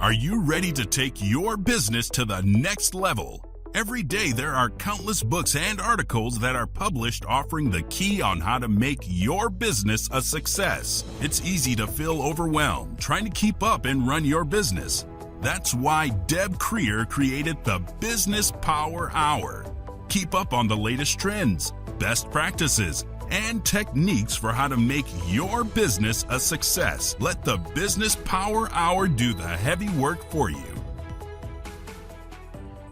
Are you ready to take your business to the next level? Every day there are countless books and articles that are published offering the key on how to make your business a success. It's easy to feel overwhelmed trying to keep up and run your business. That's why Deb Creer created the Business Power Hour. Keep up on the latest trends, best practices, and techniques for how to make your business a success. Let the Business Power Hour do the heavy work for you.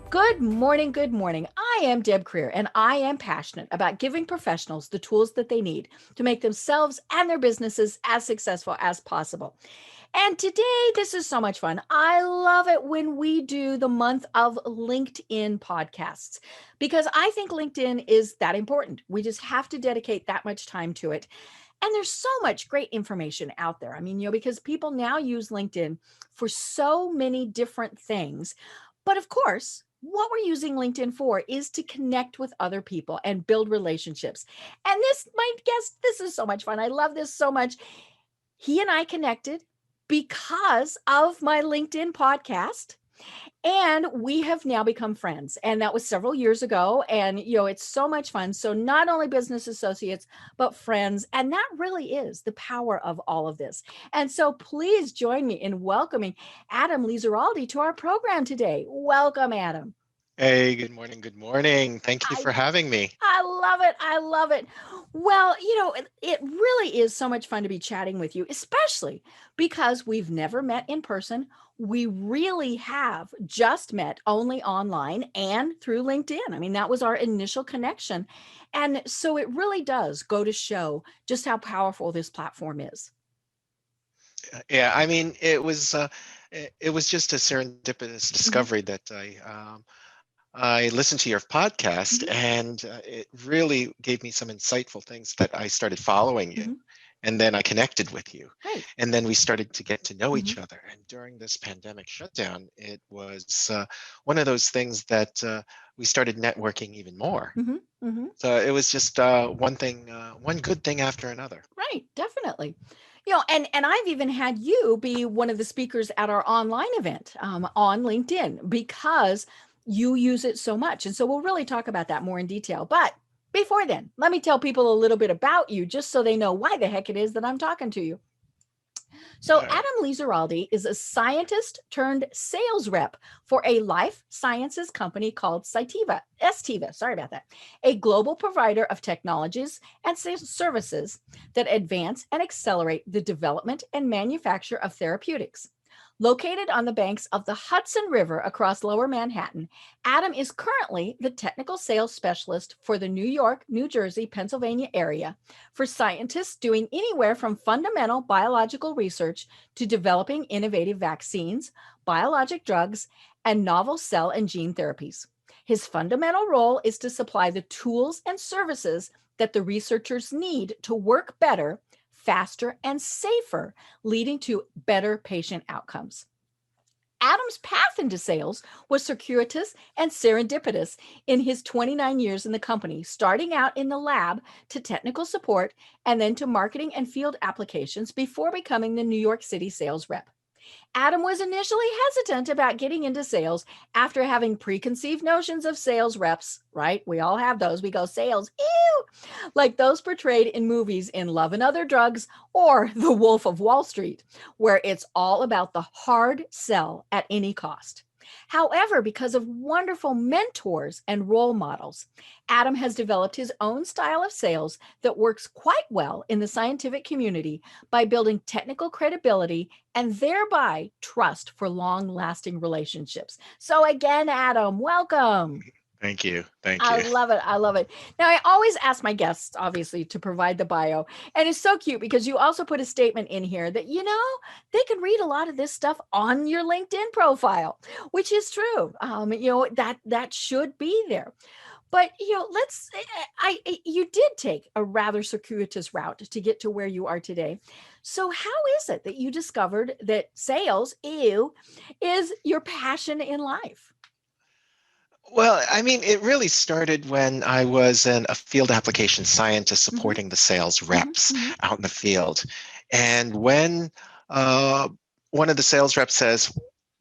Good morning, good morning. I am Deb Creer, and I am passionate about giving professionals the tools that they need to make themselves and their businesses as successful as possible. And today, this is so much fun. I love it when we do the month of LinkedIn podcasts because I think LinkedIn is that important. We just have to dedicate that much time to it. And there's so much great information out there. I mean, because people now use LinkedIn for so many different things. But of course, what we're using LinkedIn for is to connect with other people and build relationships. And my guest, this is so much fun. I love this so much. He and I connected because of my LinkedIn podcast. And we have now become friends. And that was several years ago. And, it's so much fun. So not only business associates, but friends. And that really is the power of all of this. And so please join me in welcoming Adam Ligeralde to our program today. Welcome, Adam. Hey, good morning. Good morning. Thank you for having me. I love it. I love it. Well, it really is so much fun to be chatting with you, especially because we've never met in person. We really have just met only online and through LinkedIn. I mean, that was our initial connection. And so it really does go to show just how powerful this platform is. Yeah, I mean, it was just a serendipitous discovery that I listened to your podcast, and it really gave me some insightful things that I started following you. And then I connected with you. Right. And then we started to get to know each other. And during this pandemic shutdown, it was one of those things that we started networking even more. So it was just one good thing after another. Right, definitely. And I've even had you be one of the speakers at our online event on LinkedIn because you use it so much. And so we'll really talk about that more in detail. But before then, let me tell people a little bit about you, just so they know why the heck it is that I'm talking to you. So Adam Ligeralde is a scientist turned sales rep for a life sciences company called Cytiva, sorry about that, a global provider of technologies and services that advance and accelerate the development and manufacture of therapeutics. Located on the banks of the Hudson River across Lower Manhattan, Adam is currently the technical sales specialist for the New York, New Jersey, Pennsylvania area for scientists doing anywhere from fundamental biological research to developing innovative vaccines, biologic drugs, and novel cell and gene therapies. His fundamental role is to supply the tools and services that the researchers need to work better, faster, and safer, leading to better patient outcomes. Adam's path into sales was circuitous and serendipitous in his 29 years in the company, starting out in the lab to technical support and then to marketing and field applications before becoming the New York City sales rep. Adam was initially hesitant about getting into sales after having preconceived notions of sales reps, right? We all have those. We go, sales, ew, like those portrayed in movies in Love and Other Drugs or The Wolf of Wall Street, where it's all about the hard sell at any cost. However, because of wonderful mentors and role models, Adam has developed his own style of sales that works quite well in the scientific community by building technical credibility and thereby trust for long-lasting relationships. So again, Adam, welcome. Thank you. I love it. I love it. Now, I always ask my guests, obviously, to provide the bio. And it's so cute because you also put a statement in here that, they can read a lot of this stuff on your LinkedIn profile, which is true. That should be there. But, you did take a rather circuitous route to get to where you are today. So how is it that you discovered that sales, is your passion in life? Well, I mean, it really started when I was a field application scientist supporting the sales reps out in the field. And when one of the sales reps says,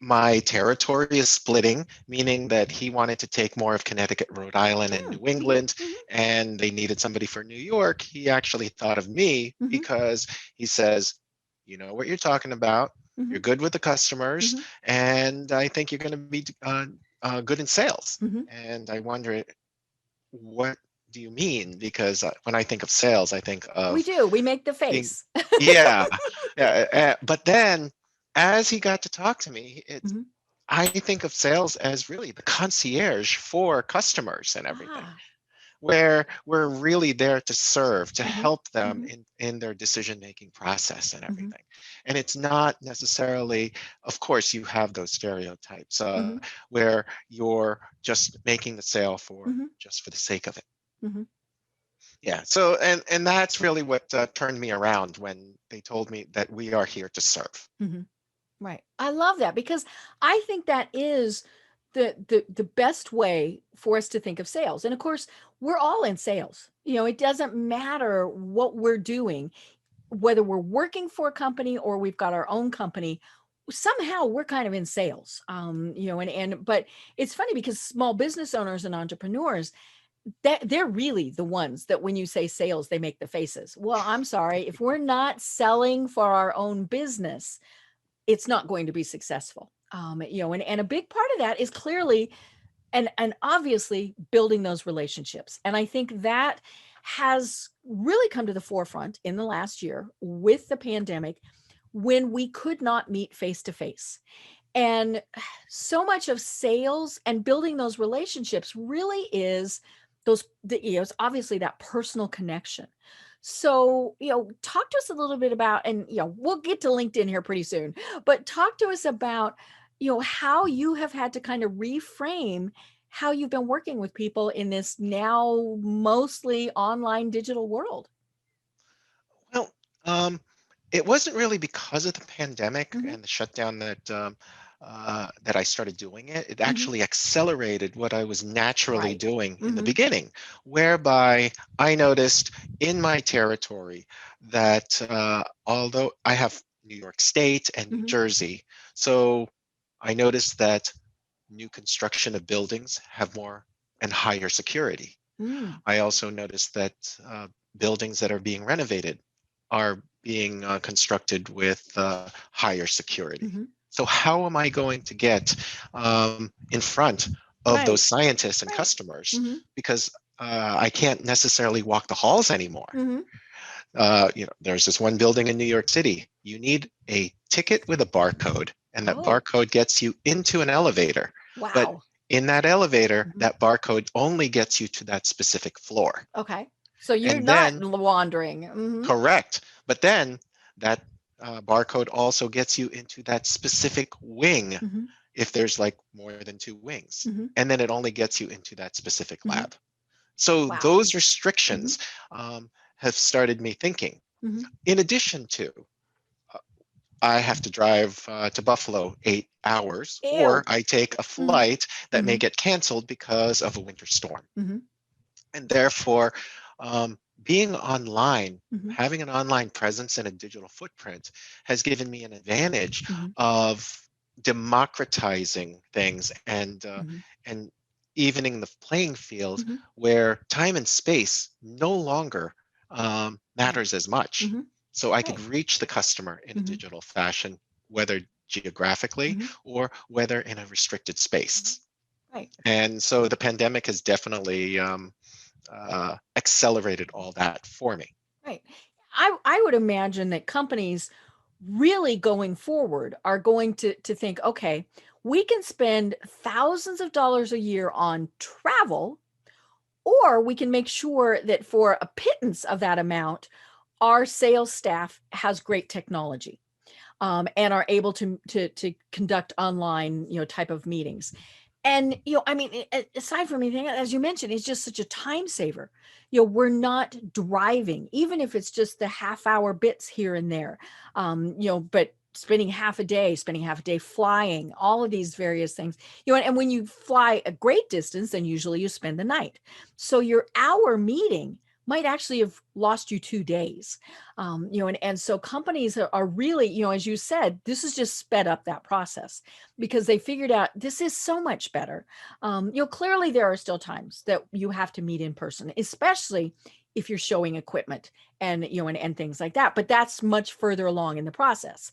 my territory is splitting, meaning that he wanted to take more of Connecticut, Rhode Island, and New England, Mhm. and they needed somebody for New York. He actually thought of me Mhm. because he says, you know what you're talking about. You're Mhm. good with the customers, Mhm. and I think you're going to be good in sales. Mhm. And I wonder, what do you mean? Because when I think of sales, I think We of do. We make the being, face. yeah, yeah. But then as he got to talk to me, Mhm. I think of sales as really the concierge for customers and everything, Ah. where we're really there to serve, to Mhm. help them Mhm. in their decision-making process and Mhm. everything. And it's not necessarily, of course, you have those stereotypes Mhm. where you're just making the sale for Mhm. just for the sake of it. Mhm. Yeah. So, and that's really what turned me around when they told me that we are here to serve. Mhm. Right. I love that because I think that is the best way for us to think of sales. And of course, we're all in sales. It doesn't matter what we're doing, whether we're working for a company or we've got our own company, somehow we're kind of in sales. But it's funny because small business owners and entrepreneurs, that they're really the ones that when you say sales, they make the faces. Well, I'm sorry, if we're not selling for our own business, it's not going to be successful. And a big part of that is clearly and obviously building those relationships. And I think that has really come to the forefront in the last year with the pandemic when we could not meet face to face. And so much of sales and building those relationships really is it's obviously that personal connection. So, talk to us a little bit about, and, we'll get to LinkedIn here pretty soon, but talk to us about, how you have had to kind of reframe how you've been working with people in this now mostly online digital world. Well, um, it wasn't really because of the pandemic Hmm. and the shutdown that I started doing it. It Hmm. actually accelerated what I was naturally Right. doing in the Hmm. beginning, whereby I noticed in my territory that although I have New York State and New Hmm. Jersey, so I noticed that new construction of buildings have more and higher security. Mm. I also noticed that buildings that are being renovated are being constructed with higher security. Hmm. So how am I going to get in front of those Right. scientists and Right. customers? Hmm. Because I can't necessarily walk the halls anymore. Hmm. There's this one building in New York City. You need a ticket with a barcode, and that Oh, barcode gets you into an elevator. But wow. in that elevator, Mhm. that barcode only gets you to that specific floor. Okay. So you're And not then, wandering. Hmm. correct. But then that barcode also gets you into that specific wing Hmm. if there's like more than two wings. Hmm. And then it only gets you into that specific Hmm. lab. So Wow. those Hmm. restrictions have started me thinking. Hmm. In addition to, uh, I have to drive to Buffalo 8 hours, or Ew. I take a Hmm. flight that may Hmm. get canceled because of a winter storm. Hmm. And therefore, being online, Hmm. having an online presence and a digital footprint has given me an advantage Hmm. of democratizing things Hmm. and evening the playing field Hmm. where time and space no longer Right. matters as much. Hmm. So I could Right. reach the customer in a Hmm. digital fashion, whether geographically Hmm. or whether in a restricted Hmm. space. Right. And so the pandemic has definitely accelerated all that for me. Right. I would imagine that companies really going forward are going to think, okay, we can spend thousands of dollars a year on travel, or we can make sure that for a pittance of that amount, our sales staff has great technology, and are able to conduct online, type of meetings. And, I mean, aside from anything, as you mentioned, it's just such a time saver. We're not driving, even if it's just the half hour bits here and there. But spending half a day flying, all of these various things, and when you fly a great distance, then usually you spend the night. So your hour meeting might actually have lost you 2 days. And so companies are really, as you said, this has just sped up that process because they figured out this is so much better. Clearly there are still times that you have to meet in person, especially if you're showing equipment and, and things like that, but that's much further along in the process.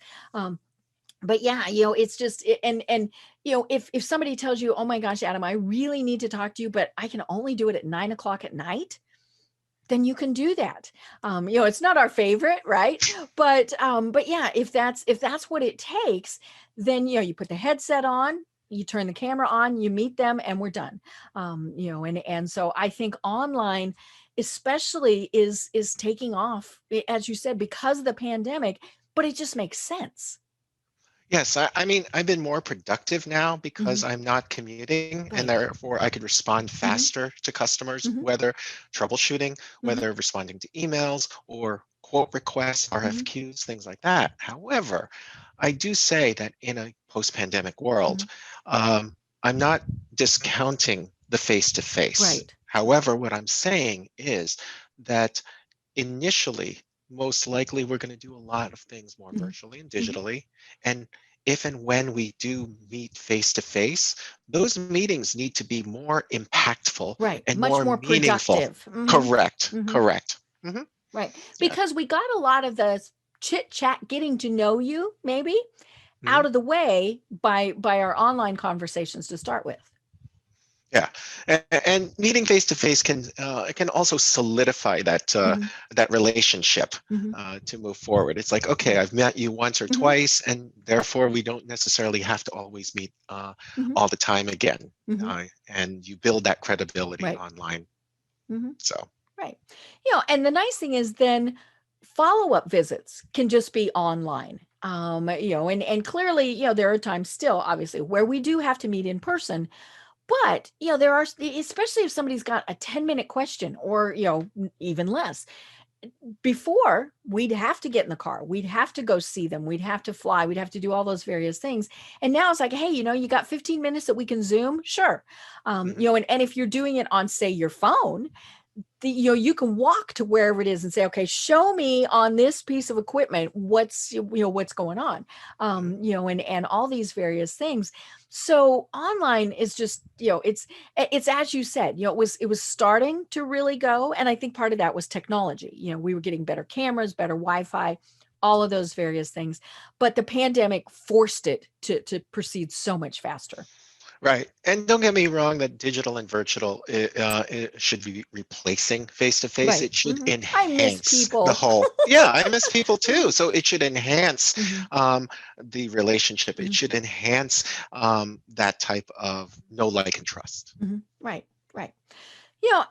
But yeah, it's just, if somebody tells you, oh my gosh, Adam, I really need to talk to you, but I can only do it at 9 o'clock at night, then you can do that. It's not our favorite, right? But yeah, if that's what it takes, then, you put the headset on, you turn the camera on, you meet them, and we're done. And so I think online especially is taking off, as you said, because of the pandemic, but it just makes sense. Yes, I mean, I've been more productive now because I'm not commuting, and Right. therefore I could respond faster to customers, whether troubleshooting, whether responding to emails or quote requests, RFQs, things like that. However, I do say that in a post-pandemic world, I'm not discounting the face-to-face. Right. However, what I'm saying is that initially, most likely we're going to do a lot of things more virtually and digitally. And if and when we do meet face to face, those meetings need to be more impactful Right. and Much more more meaningful. productive. Correct. Correct. Right. Yeah. Because we got a lot of the chit chat, getting to know you maybe Mhm. out of the way by our online conversations to start with. Yeah, and meeting face to face can it can also solidify that relationship to move forward. It's like, okay, I've met you once or twice, and therefore we don't necessarily have to always meet all the time again. And you build that credibility Right. online. So Right. And the nice thing is then follow-up visits can just be online. And clearly, there are times still, obviously, where we do have to meet in person. But, there are, especially if somebody's got a 10-minute question or, even less. Before, we'd have to get in the car. We'd have to go see them. We'd have to fly. We'd have to do all those various things. And now it's like, hey, you got 15 minutes that we can Zoom? Sure. And if you're doing it on, say, your phone, you can walk to wherever it is and say, okay, show me on this piece of equipment what's going on, and all these various things. So online is just, it's as you said, it was starting to really go, and I think part of that was technology. We were getting better cameras, better Wi-Fi, all of those various things, but the pandemic forced it to proceed so much faster. right, and don't get me wrong that digital and virtual it should be replacing face to face. Right. It should I miss enhance the people. whole. Yeah, I miss people too. So it should enhance the relationship. It should enhance that type of know, like, and trust. Right. Right.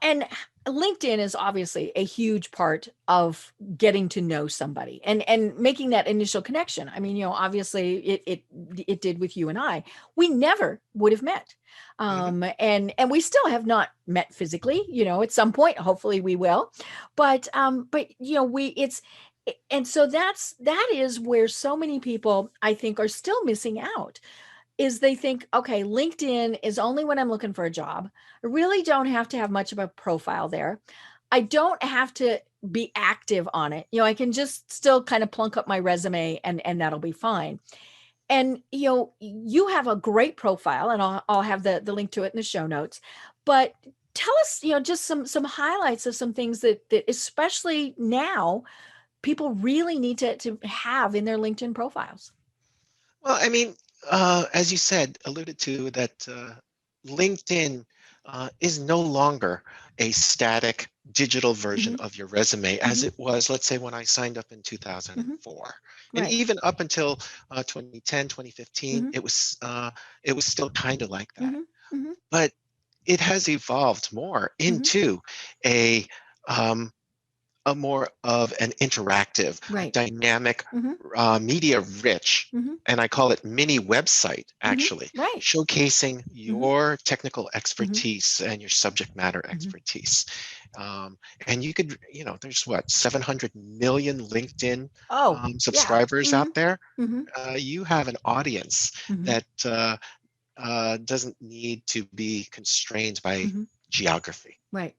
And LinkedIn is obviously a huge part of getting to know somebody and making that initial connection. I mean, obviously it did with you and I. We never would have met. And we still have not met physically, at some point, hopefully we will. But and so that is where so many people, I think, are still missing out, is they think, okay, LinkedIn is only when I'm looking for a job. I really don't have to have much of a profile there. I don't have to be active on it. I can just still kind of plunk up my resume and that'll be fine. And, you have a great profile, and I'll have the link to it in the show notes. But tell us, just some highlights of some things that especially now, people really need to have in their LinkedIn profiles. Well, I mean, as you said, alluded to that LinkedIn is no longer a static digital version of your resume as it was, let's say, when I signed up in 2004. And Right. even up until 2010, 2015, it was still kind of like that. But it has evolved more into a um, more of an interactive, Right. dynamic, media rich, and I call it mini website, actually, Right. showcasing your technical expertise and your subject matter expertise. And you could, there's what, 700 million LinkedIn Oh, yeah. subscribers out there. Mhm. You have an audience that doesn't need to be constrained by geography. Right.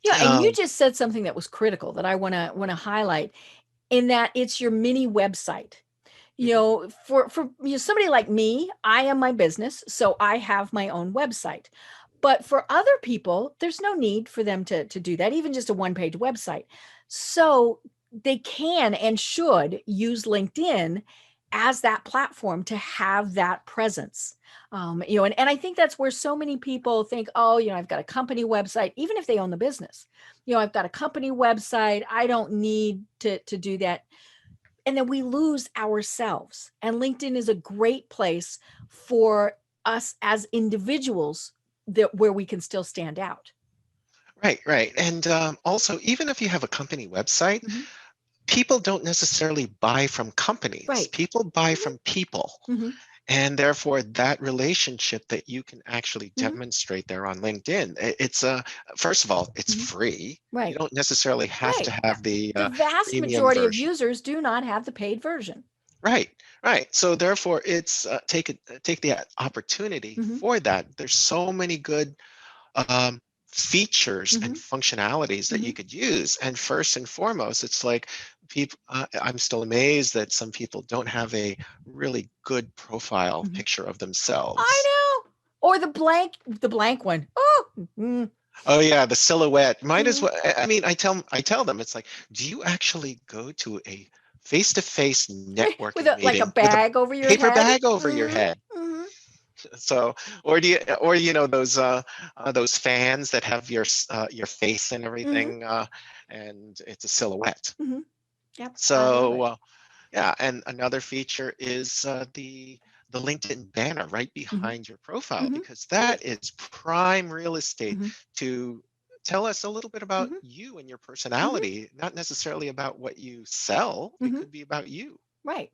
Yeah, and you Um, just said something that was critical that I want to highlight, in that it's your mini website. mhm. For somebody like me, I am my business, so I have my own website. But for other people, there's no need for them to do that, even just a one-page website. So they can and should use LinkedIn as that platform to have that presence. And I think that's where so many people think, oh, I've got a company website, even if they own the business. I've got a company website. I don't need to do that, and then we lose ourselves. And LinkedIn is a great place for us as individuals, that where we can still stand out. Right, right. And also, even if you have a company website, Mhm. people don't necessarily buy from companies. Right. People buy from people. Hmm. And therefore, that relationship that you can actually Hmm. demonstrate there on LinkedIn, it's first of all, it's Hmm. free. You Right. don't necessarily have Right. to have the The vast premium majority of version. users do not have the paid version. Right, right. So therefore, it's take the opportunity Hmm. for that. There's so many good um, features and Hmm. functionalities that Hmm. you could use. And first and foremost, it's like people. I'm still amazed that some people don't have a really good profile Hmm. picture of I themselves. know. Or the blank one. Oh. Mm-hmm. Oh yeah, the silhouette. Might as Mm-hmm. well. I mean, I tell them it's like, do you actually go to a face-to-face With networking a like a meeting with a bag over your paper head. bag over your Hmm. head? Hmm. So, or those fans that have your face and Hmm. everything, and it's a silhouette. Hmm. Yep, I love So, it. yeah, and another feature is the LinkedIn banner right Hmm. behind your profile, Hmm. because that is prime real estate Hmm. to tell us a little bit about Hmm. you and your Hmm. personality, not necessarily about what you sell. It Hmm. could be about you. Right.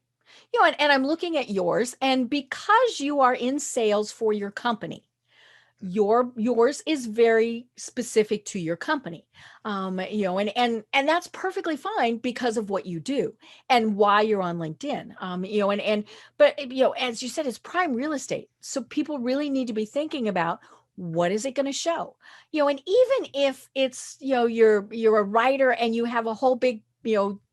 And I'm looking at yours, and because you are in sales for your company, Mhm. yours is very specific to your company. And that's perfectly fine because of what you do and why you're on LinkedIn. But as you said, it's prime real estate, so people really need to be thinking about, what is it going to show. And even if it's, you're a writer and you have a whole big,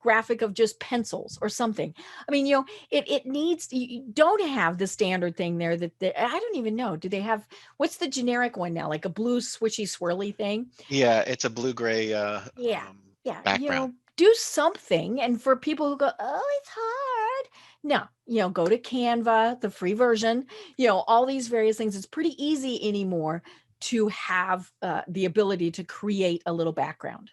graphic of just pencils or something. I mean, it needs, you don't have the standard thing there, that I don't even know, do they have, what's the generic one now? Like a blue swishy swirly thing? Yeah, it's a blue-gray Yeah. Yeah. background. Do something. And for people who go, oh, it's hard. No, go to Canva, the free version, all these various things. It's pretty easy anymore to have the ability to create a little background.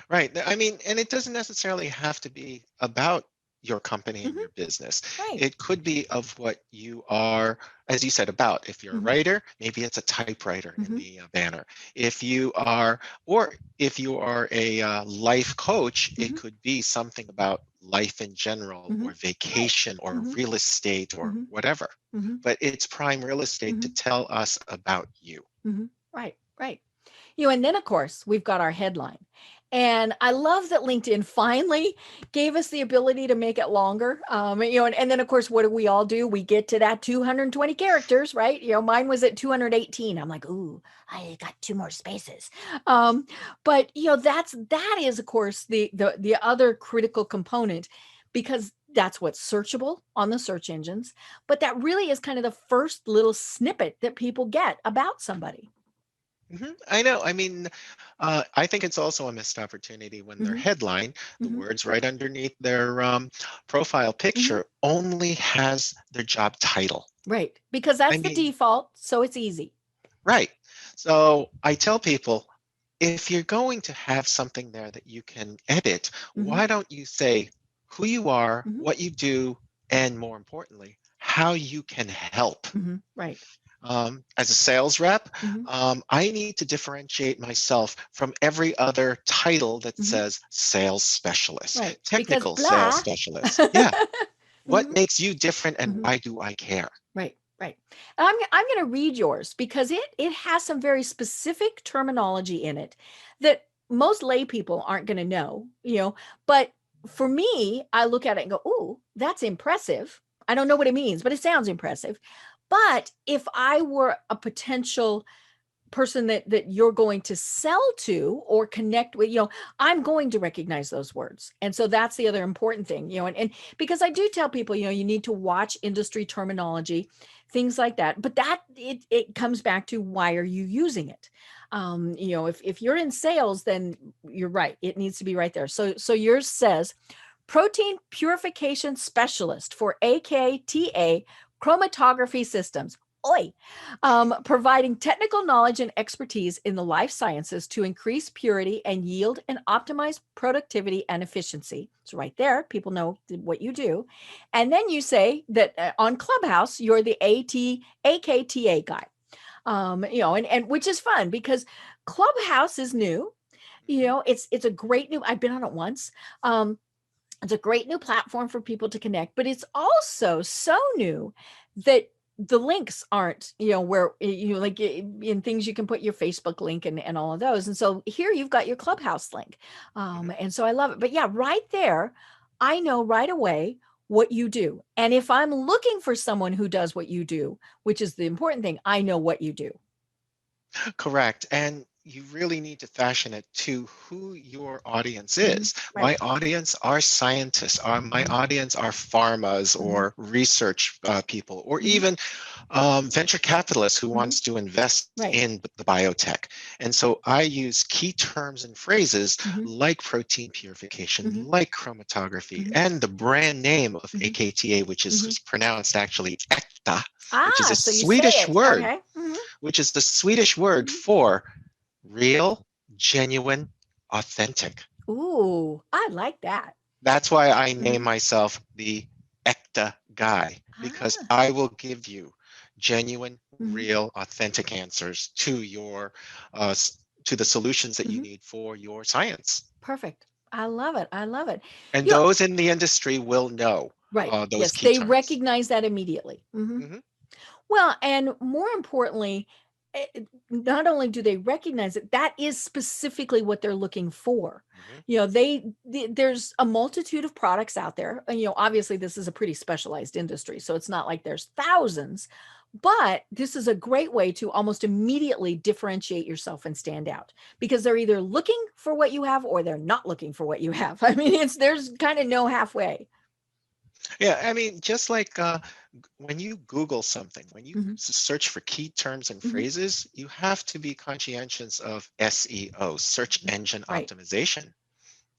Right. I mean, and it doesn't necessarily have to be about your company and Hmm. your business. Right. It could be of what you are, as you said, about. If you're a Hmm. writer, maybe it's a typewriter in Hmm. the banner. If you are, or if you are a life coach, it Hmm. could be something about life in general, Hmm. or Right. vacation, or Hmm. real estate, or Hmm. whatever. Hmm. But it's prime real estate to Hmm. tell us about you. Hmm. Right. Right. And then of course we've got our headline. And I love that LinkedIn finally gave us the ability to make it longer. And then of course, what do we all do? We get to that 220 characters, right? Mine was at 218. I'm like, ooh, I got two more spaces. Um, but that is of course the other critical component, because that's what's searchable on the search engines. But that really is kind of the first little snippet that people get about somebody. I know. I mean, I think it's also a missed opportunity when their Hmm. headline, the Hmm. words right underneath their profile Hmm. picture, only has their job title. Right. Because I that's the mean, default. So it's easy. right. So I tell people, if you're going to have something there that you can edit, Hmm. why don't you say who you are, Hmm. what you do, and more importantly, how you can help? Hmm. Right. As a sales rep, Hmm. I need to differentiate myself from every other title that Hmm. says sales specialist, Right. Because technical sales blah. specialist. Yeah. What Hmm. makes you different and Hmm. why do I care? Right. Right. And I'm going to read yours because it has some very specific terminology in it that most lay people aren't going to know, but for me, I look at it and go, "Ooh, that's impressive." I don't know what it means, but it sounds impressive. But if I were a potential person that you're going to sell to or connect with, I'm going to recognize those words. And so that's the other important thing, and because I do tell people, you need to watch industry terminology, things like that. But that it comes back to, why are you using it? If you're in sales, then you're right. It needs to be right there. So yours says protein purification specialist for AKTA chromatography systems. Oi, providing technical knowledge and expertise in the life sciences to increase purity and yield and optimize productivity and efficiency. So right there, people know what you do. And then you say that on Clubhouse, you're the AKTA guy, and which is fun because Clubhouse is new. It's a great new, I've been on it once. It's a great new platform for people to connect, but it's also so new that the links aren't, where like in things you can put your Facebook link and all of those. And so here you've got your Clubhouse link. And so I love it. But yeah, right there, I know right away what you do. And if I'm looking for someone who does what you do, which is the important thing, I know what you do. Correct. And you really need to fashion it to who your audience is. Right. My audience are scientists. My audience are pharmas or research people, or even venture capitalists who wants to invest in the biotech. And so I use key terms and phrases like protein purification, like chromatography, and the brand name of AKTA, which is pronounced actually ekta, which is a So Swedish word. Okay. Which is the Swedish word for real, genuine, authentic. Ooh, I like that. That's why I name myself the Ekta guy, because I will give you genuine, real, authentic answers to your to the solutions that you need for your science. Perfect. I love it. I love it. And those in the industry will know those yes, key they terms. recognize that immediately. Well, and more importantly, not only do they recognize it, that is specifically what they're looking for. There's a multitude of products out there. And, obviously this is a pretty specialized industry, so it's not like there's thousands, but this is a great way to almost immediately differentiate yourself and stand out, because they're either looking for what you have or they're not looking for what you have. I mean, there's kind of no halfway. Yeah, I mean, just like when you Google something, when you search for key terms and phrases, you have to be conscientious of SEO, search engine optimization.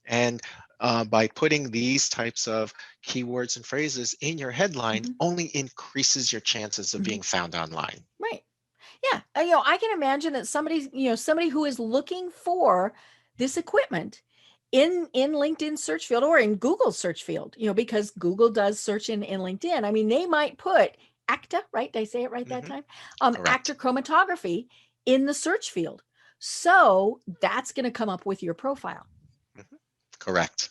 And by putting these types of keywords and phrases in your headline only increases your chances of being found online. Right. Yeah. I can imagine that somebody who is looking for this equipment in LinkedIn search field or in Google search field, because Google does search in LinkedIn. I mean, they might put ACTA, right? Did I say it right that time? ACTA chromatography in the search field. So that's going to come up with your profile. Correct.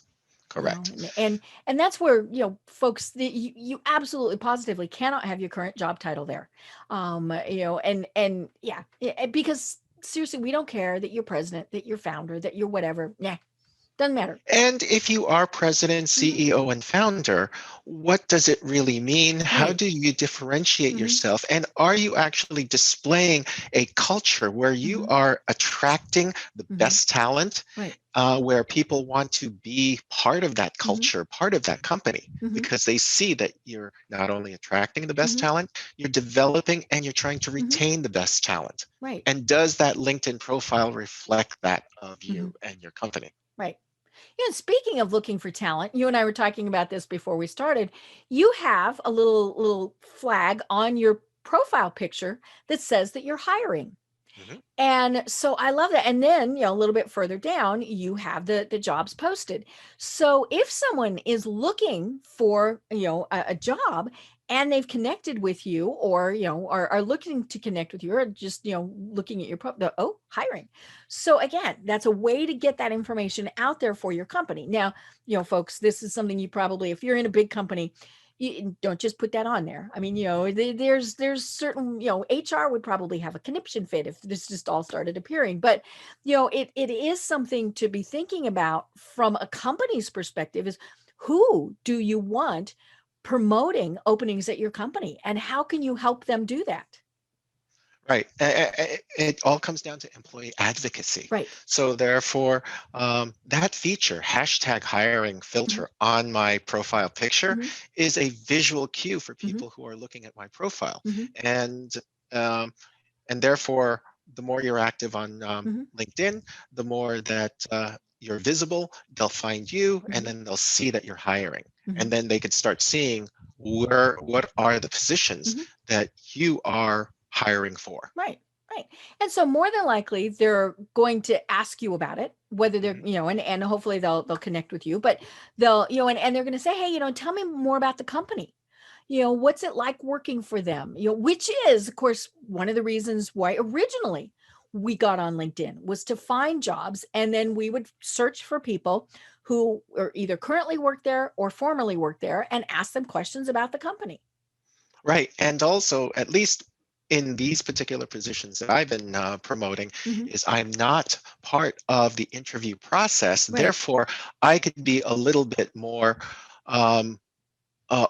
And that's where, folks, you absolutely positively cannot have your current job title there. Because seriously, we don't care that you're president, that you're founder, that you're whatever. Nah, doesn't matter. And if you are president, CEO, and founder, what does it really mean? How do you differentiate yourself? And are you actually displaying a culture where you are attracting the best talent, where people want to be part of that culture, part of that company, because they see that you're not only attracting the best talent, you're developing and you're trying to retain the best talent. Right. And does that LinkedIn profile reflect that of you and your company? Right. Speaking of looking for talent, you and I were talking about this before we started. You have a little flag on your profile picture that says that you're hiring. And so I love that. And then, a little bit further down, you have the jobs posted. So if someone is looking for, a job and they've connected with you or, are looking to connect with you or just, looking at your, hiring. So again, that's a way to get that information out there for your company. Now, folks, this is something you probably, if you're in a big company, you don't just put that on there. I mean, there's certain, HR would probably have a conniption fit if this just all started appearing. But, it is something to be thinking about from a company's perspective is who do you want promoting openings at your company and how can you help them do that? Right. It all comes down to employee advocacy. Right. So therefore, that feature, hashtag hiring Hmm. filter on my profile picture, Hmm. is a visual cue for Hmm. people who are looking at my profile. Hmm. And um, and therefore, the more you're active on Hmm. LinkedIn, the more that you're visible, they'll find you, and Hmm. then they'll see that you're hiring. Hmm. And then they could start seeing what are the positions Hmm. that you are hiring for. Right. Right. And so more than likely they're going to ask you about it, whether they're, Mhm. and hopefully they'll connect with you, but they'll, and they're going to say, hey, tell me more about the company. What's it like working for them? Which is, of course, one of the reasons why originally we got on LinkedIn was to find jobs. And then we would search for people who are either currently work there or formerly worked there and ask them questions about the company. Right. And also, at least in these particular positions that I've been promoting, Hmm. is I'm not part of the interview process. Right. Therefore, I could be a little bit more um,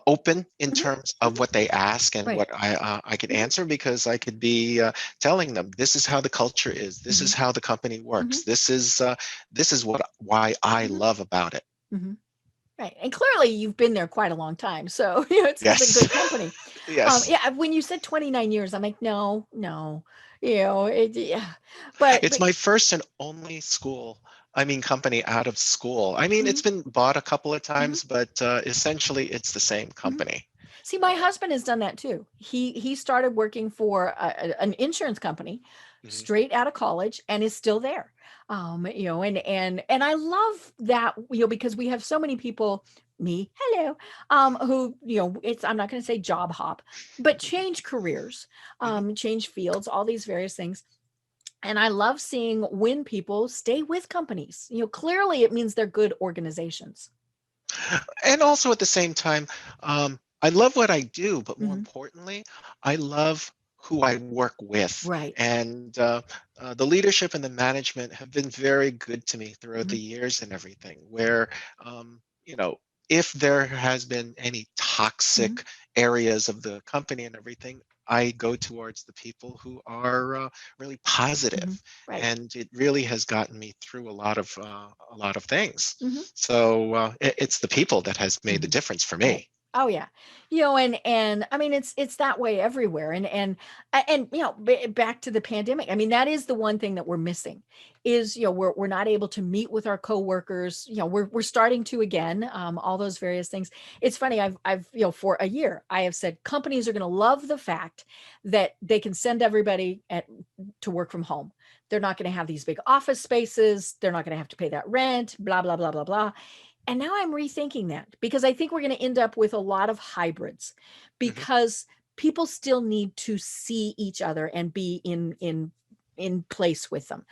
open in Hmm. terms of Hmm. what they ask and Right. what I could Hmm. answer, because I could be telling them this is how the culture is, this Hmm. is how the company Hmm. works, this is what why I Hmm. love about it. Hmm. Right. And clearly you've been there quite a long time. So, it's a Yes, good company. yes. Yeah, when you said 29 years, I'm like, no, no, yeah. It's But my first and only school. I mean, company out of school. I mean, it's mhm, been bought a couple of mhm, times, but essentially it's the same mhm. company. See, my husband has done that too. He started working for an insurance company Mhm. straight out of college and is still there. And I love that, because we have so many people, me, hello, who, it's, I'm not going to say job hop, but change careers, Mhm. change fields, all these various things. And I love seeing when people stay with companies. Clearly it means they're good organizations. And also at the same time, I love what I do, but more Hmm. importantly, I love who I work with. Right. And the leadership and the management have been very good to me throughout Hmm. the years and everything, where, you know, if there has been any Hmm. toxic areas of the company and everything, I go towards the people who are really Hmm. positive, Right. and it really has gotten me through a lot of things. Hmm. So it's the people that has made the Hmm. difference for Right. me. Oh yeah. And I mean it's that way everywhere. And back to the pandemic. I mean that is the one thing that we're missing is we're not able to meet with our coworkers. We're starting to again, all those various things. It's funny, I've for a year I have said companies are going to love the fact that they can send everybody to work from home. They're not going to have these big office spaces. They're not going to have to pay that rent, blah, blah, blah, blah, blah. And now I'm rethinking that because I think we're going to end up with a lot of hybrids Hmm. because people still need to see each other and be in place with them.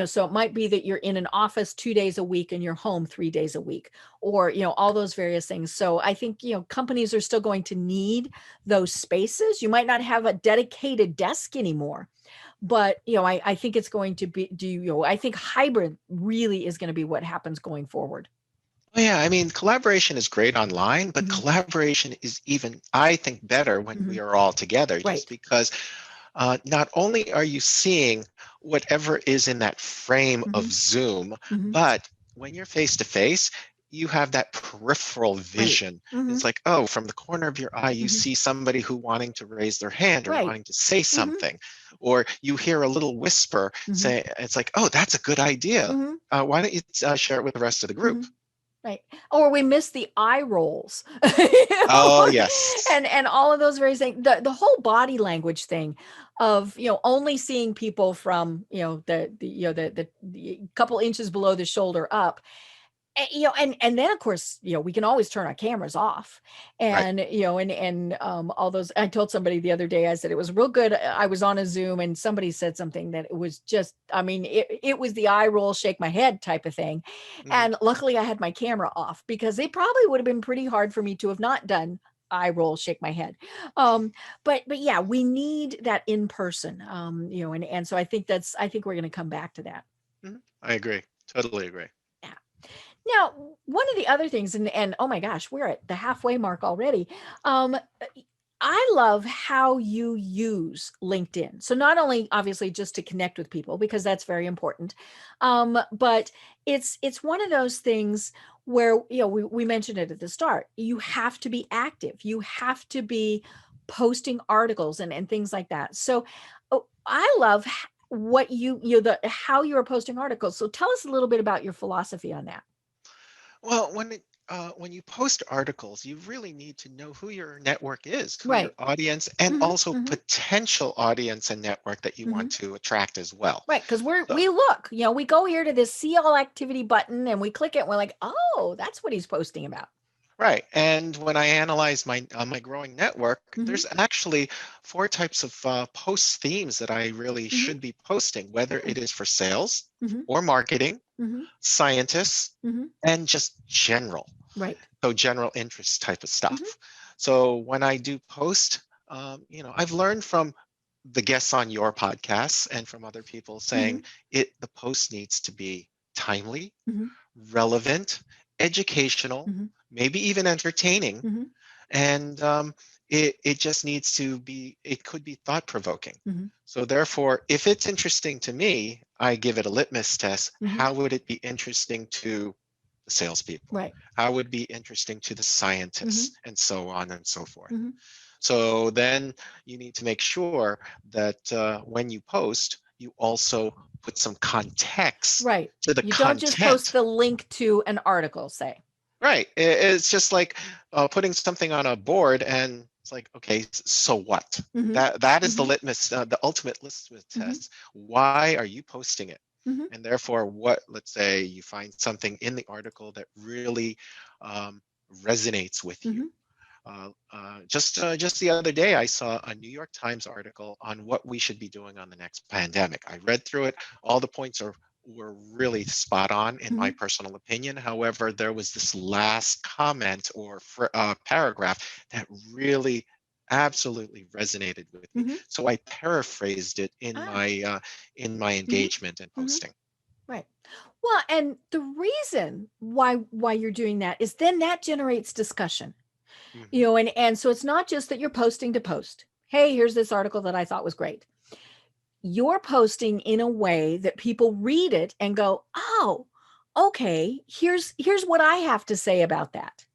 So it might be that you're in an office 2 days a week and you're home 3 days a week, or all those various things. So I think companies are still going to need those spaces. You might not have a dedicated desk anymore, but I think it's going to be I think hybrid really is going to be what happens going forward. Oh, yeah, I mean, collaboration is great online, but Hmm. collaboration is even, I think, better when Hmm. we are all together, just Right. because not only are you seeing whatever is in that frame of Hmm. Zoom, Hmm. but when you're face to face, you have that peripheral Right. vision. Hmm. It's like, oh, from the corner of your eye, you Hmm. see somebody who wanting to raise their hand or Right. wanting to say Hmm. something, or you hear a little whisper Hmm. say, it's like, oh, that's a good idea. Hmm. Why don't you share it with the rest of the group? Hmm. Right. Or we miss the eye rolls, you Oh, know, yes. and all of those various things. The whole body language thing of only seeing people from the couple inches below the shoulder up. And then of course we can always turn our cameras off, Right. and all those. I told somebody the other day, I said it was real good. I was on a Zoom and somebody said something that it was just, I mean, it was the eye roll, shake my head type of thing. Mhm. And luckily I had my camera off because it probably would have been pretty hard for me to have not done eye roll, shake my head. But yeah, we need that in person. And so I think we're going to come back to that. Mhm. I agree. Totally agree. Yeah. Now, one of the other things, and oh my gosh, we're at the halfway mark already. Um, I love how you use LinkedIn. So not only obviously just to connect with people, because that's very important, but it's one of those things where, we mentioned it at the start. You have to be active. You have to be posting articles and things like that. So I love what how you are posting articles. So tell us a little bit about your philosophy on that. Well, when you post articles, you really need to know who your network is, who your Right. audience, and Hmm. also Hmm. potential audience and network that you want Hmm. to attract as well. Right, because So, we look, we go here to this see all activity button and we click it and we're like, oh, that's what he's posting about. right. And when I analyze my growing network, Hmm. there's actually four types of post themes that I really Hmm. should be posting, whether it is for sales Hmm. or marketing, Hmm. scientists, Hmm. and just general. Right. So general interest type of Hmm. stuff. So when I do post, I've learned from the guests on your podcasts and from other people Hmm. saying the post needs to be timely, Hmm. relevant, educational, Hmm. maybe even entertaining, Hmm. and it just needs to be. It could be thought provoking. Hmm. So therefore, if it's interesting to me, I give it a litmus test. Hmm. How would it be interesting to the salespeople? Right. How would it be interesting to the Hmm. scientists, and so on and so forth? Hmm. So then you need to make sure that when you post, you also put some context Right. to the You don't just post content. the link to an article, say. Right. It's just like putting something on a board, and it's like, okay, so what? Hmm. That is the Hmm. litmus, the ultimate litmus Hmm. test. Why are you posting it? Hmm. And therefore, what? Let's say you find something in the article that really um, resonates with you. Hmm. Just the other day, I saw a New York Times article on what we should be doing on the next pandemic. I read through it. All the points were really spot on in my Hmm. personal opinion. However, there was this last comment or paragraph that really absolutely resonated with me. Hmm. So I paraphrased it Ah. in my Hmm. engagement and Hmm. posting. Right. Well, and the reason why you're doing that is then that generates discussion. Hmm. And so it's not just that you're posting to post. Hey, here's this article that I thought was great. You're posting in a way that people read it and go, "Oh, okay, here's what I have to say about that."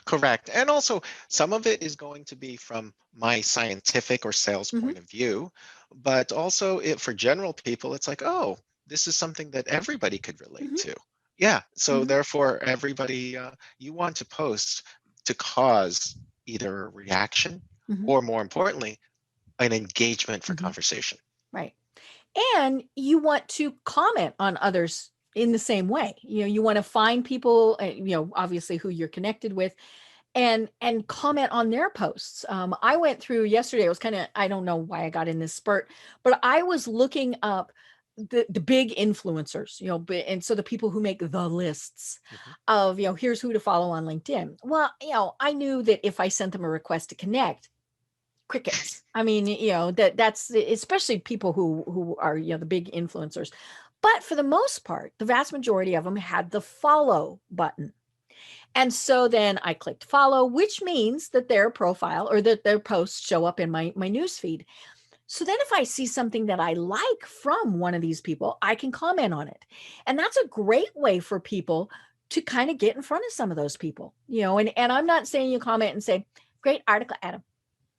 Correct. And also, some of it is going to be from my scientific or sales Mhm. point of view, but also for general people, it's like, oh, this is something that everybody could relate Mhm. to. Yeah. So Mhm. therefore, everybody, you want to post to cause either a reaction Mhm. or, more importantly, an engagement for Mhm. conversation. Right. And you want to comment on others in the same way. You want to find people, obviously who you're connected with, and comment on their posts. I went through yesterday. It was kind of, I don't know why I got in this spurt, but I was looking up the big influencers, and so the people who make the lists Mhm. of, here's who to follow on LinkedIn. Well, I knew that if I sent them a request to connect, crickets. I mean, that's especially people who are, the big influencers. But for the most part, the vast majority of them had the follow button. And so then I clicked follow, which means that their profile or that their posts show up in my news feed. So then if I see something that I like from one of these people, I can comment on it. And that's a great way for people to kind of get in front of some of those people, and I'm not saying you comment and say, great article, Adam.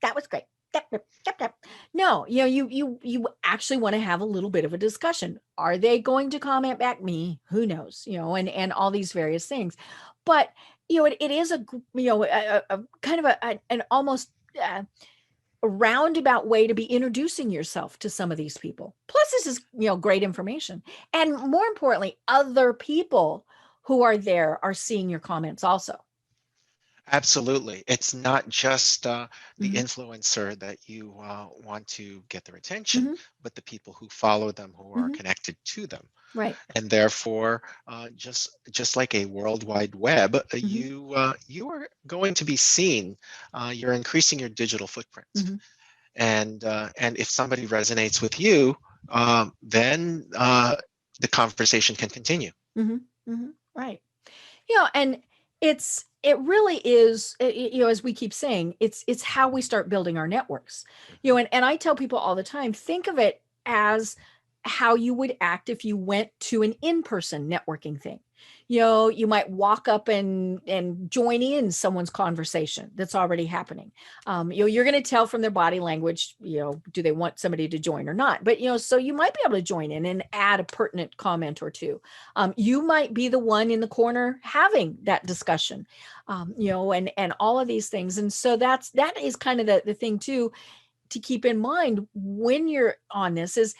That was great. Yep, yep, yep, yep. No, you actually want to have a little bit of a discussion. Are they going to comment back me? Who knows? And all these various things. But it is a kind of an almost a roundabout way to be introducing yourself to some of these people. Plus, this is great information, and more importantly, other people who are there are seeing your comments also. Absolutely. It's not just the Hmm. influencer that you want to get their attention, Hmm. but the people who follow them, who are Hmm. connected to them. Right. And therefore, just like a world wide web, Hmm. you are going to be seen. You're increasing your digital footprint, Hmm. and if somebody resonates with you, then the conversation can continue. Hmm. Hmm. Right. And it's it really is, as we keep saying, it's how we start building our networks. And I tell people all the time, think of it as how you would act if you went to an in-person networking thing. You might walk up and join in someone's conversation that's already happening. You're going to tell from their body language, do they want somebody to join or not? But, so you might be able to join in and add a pertinent comment or two. You might be the one in the corner having that discussion, and all of these things. And so that is kind of the thing too, to keep in mind when you're on this is,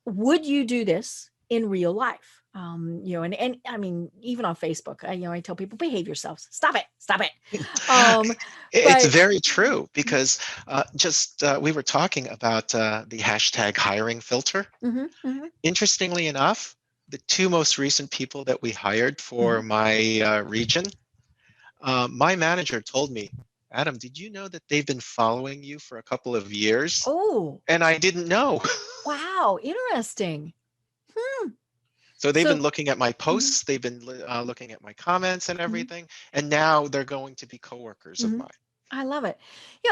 would you do this in real life? And I mean, even on Facebook, I tell people, behave yourselves. Stop it. It's But very true because we were talking about the hashtag hiring filter. mhm, mhm, Interestingly enough, the two most recent people that we hired for mhm. my region, my manager told me, Adam, did you know that they've been following you for a couple of years? Oh, And I didn't know. wow. Interesting. Hmm. So they've So, been looking at my mhm, posts, they've been looking at my comments and mhm, everything, and now they're going to be coworkers of mhm. mine. I love it.